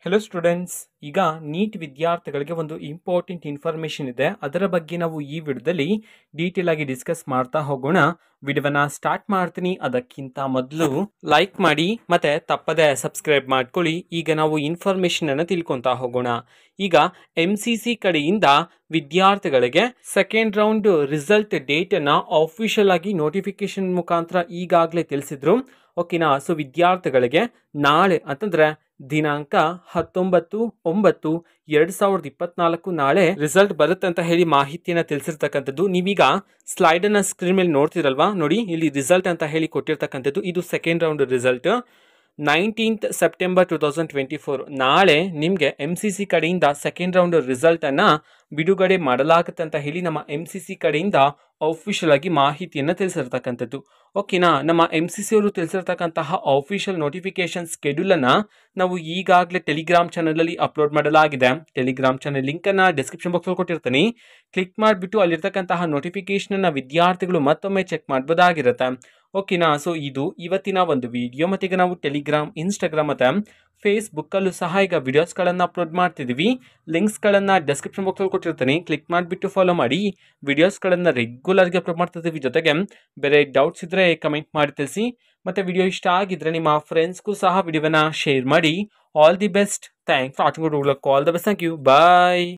Hello students, ಈಗ neat ವಿದ್ಯಾರ್ಥಿಗಳಿಗೆ ಒಂದು ಇಂಪಾರ್ಟೆಂಟ್ ಇನ್ಫಾರ್ಮೇಷನ್ ಇದೆ. ಅದರ ಬಗ್ಗೆ ನಾವು ಈ ವಿಡಿಯೋದಲ್ಲಿ ಡೀಟೇಲ್ ಆಗಿ ಡಿಸ್ಕಸ್ ಮಾಡ್ತಾ ಹೋಗೋಣ. ವಿಡಿಯೋವನ್ನ ಸ್ಟಾರ್ಟ್ ಮಾಡ್ತೀನಿ. ಅದಕ್ಕಿಂತ ಮೊದಲು ಲೈಕ್ ಮಾಡಿ ಮತ್ತೆ ತಪ್ಪದೆ ಸಬ್ಸ್ಕ್ರೈಬ್ ಮಾಡ್ಕೊಳ್ಳಿ. ಈಗ ನಾವು ಇನ್ಫಾರ್ಮೇಷನ್ ಅನ್ನು ತಿಳ್ಕೊಂತಾ ಹೋಗೋಣ. ಈಗ MCC ಕಡೆಯಿಂದ ವಿದ್ಯಾರ್ಥಿಗಳಿಗೆ ಸೆಕೆಂಡ್ ರೌಂಡ್ ರಿಸಲ್ಟ್ ಡೇಟ್ ಅನ್ನ ಆಫಿಷಿಯಲ್ ಆಗಿ ನೋಟಿಫಿಕೇಶನ್ ಮುಖಾಂತರ ಈಗಾಗಲೇ ತಿಳಿಸಿದ್ರು. ಓಕೆನಾ. ಸೊ ವಿದ್ಯಾರ್ಥಿಗಳಿಗೆ ನಾಳೆ ಅಂತಂದ್ರೆ ದಿನಾಂಕ 19/9/2024 ನಾಳೆ ರಿಸಲ್ಟ್ ಬರುತ್ತೆ ಅಂತ ಹೇಳಿ ಮಾಹಿತಿಯನ್ನ ತಿಳಿಸಿರ್ತಕ್ಕಂಥದ್ದು. ನೀವೀಗ ಸ್ಲೈಡ್ ಅನ್ನ ಸ್ಕ್ರೀನ್ ಮೇಲೆ ನೋಡ್ತಿರಲ್ವಾ, ನೋಡಿ ಇಲ್ಲಿ ರಿಸಲ್ಟ್ ಅಂತ ಹೇಳಿ ಕೊಟ್ಟಿರ್ತಕ್ಕಂಥದ್ದು. ಇದು second round result 19th September 2024 ನಾಳೆ ನಿಮಗೆ MCC ಕಡೆಯಿಂದ ಸೆಕೆಂಡ್ ರೌಂಡ್ ರಿಸಲ್ಟ್ ಅನ್ನ ಬಿಡುಗಡೆ ಮಾಡಲಾಗುತ್ತೆ ಅಂತ ಹೇಳಿ ನಮ್ಮ MCC ಕಡೆಯಿಂದ ಆಫಿಷಿಯಲ್ ಆಗಿ ಮಾಹಿತಿಯನ್ನ ತಿಳಿಸಿರ್ತಕ್ಕಂಥದ್ದು. ಓಕೆನಾ. ನಮ್ಮ MCC ಅವರು ತಿಳಿಸಿರ್ತಕ್ಕಂತಹ ಆಫಿಷಿಯಲ್ ನೋಟಿಫಿಕೇಶನ್ ಸ್ಕೆಡ್ಯೂಲ್ ಅನ್ನ ನಾವು ಈಗಾಗಲೇ ಟೆಲಿಗ್ರಾಮ್ ಚಾನಲ್ ಅಲ್ಲಿ ಅಪ್ಲೋಡ್ ಮಾಡಲಾಗಿದೆ. ಟೆಲಿಗ್ರಾಮ್ ಚಾನಲ್ ಲಿಂಕ್ ಅನ್ನ ಡಿಸ್ಕ್ರಿಪ್ಷನ್ ಬಾಕ್ಸ್ ಅಲ್ಲಿ ಕೊಟ್ಟಿರ್ತೀನಿ. ಕ್ಲಿಕ್ ಮಾಡಿಬಿಟ್ಟು ಅಲ್ಲಿರ್ತಕ್ಕಂತಹ ನೋಟಿಫಿಕೇಶನ್ ಅನ್ನ ವಿದ್ಯಾರ್ಥಿಗಳು ಮತ್ತೊಮ್ಮೆ ಚೆಕ್ ಮಾಡಬಹುದಾಗಿರುತ್ತೆ. ಓಕೆನಾ. ಸೊ ಇದು ಇವತ್ತಿನ ಒಂದು ವಿಡಿಯೋ. ಮತ್ತೆ ಈಗ ನಾವು ಟೆಲಿಗ್ರಾಮ್, ಇನ್ಸ್ಟಾಗ್ರಾಮ್ ಮತ್ತೆ ಫೇಸ್ಬುಕ್ ಅಲ್ಲೂ ಸಹ ಈಗ ವಿಡಿಯೋಸ್ಗಳನ್ನು ಅಪ್ಲೋಡ್ ಮಾಡ್ತಿದ್ದೀವಿ. ಲಿಂಕ್ಸ್ಗಳನ್ನು ಡಿಸ್ಕ್ರಿಪ್ಷನ್ ಬಾಕ್ಸ್ ಅಲ್ಲಿ ಕೊಟ್ಟಿರ್ತೀನಿ. ಕ್ಲಿಕ್ ಮಾಡಿಬಿಟ್ಟು ಫಾಲೋ ಮಾಡಿ. ವಿಡಿಯೋಸ್ಗಳನ್ನು ರೆಗ್ಯುಲರ್ಗೆ ಅಪ್ಲೋಡ್ ಮಾಡ್ತಿದ್ದೀವಿ. ಜೊತೆಗೆ ಬೇರೆ ಡೌಟ್ಸ್ ಇದ್ರೆ ಕಮೆಂಟ್ ಮಾಡಿ ತಿಳಿಸಿ. ಮತ್ತೆ ವಿಡಿಯೋ ಇಷ್ಟ ಆಗಿದ್ರೆ ನಿಮ್ಮ ಫ್ರೆಂಡ್ಸ್ಗೂ ಸಹ ವಿಡಿಯೋವನ್ನ ಶೇರ್ ಮಾಡಿ. All the best. Thanks for watching. All the best. Thank you. Bye.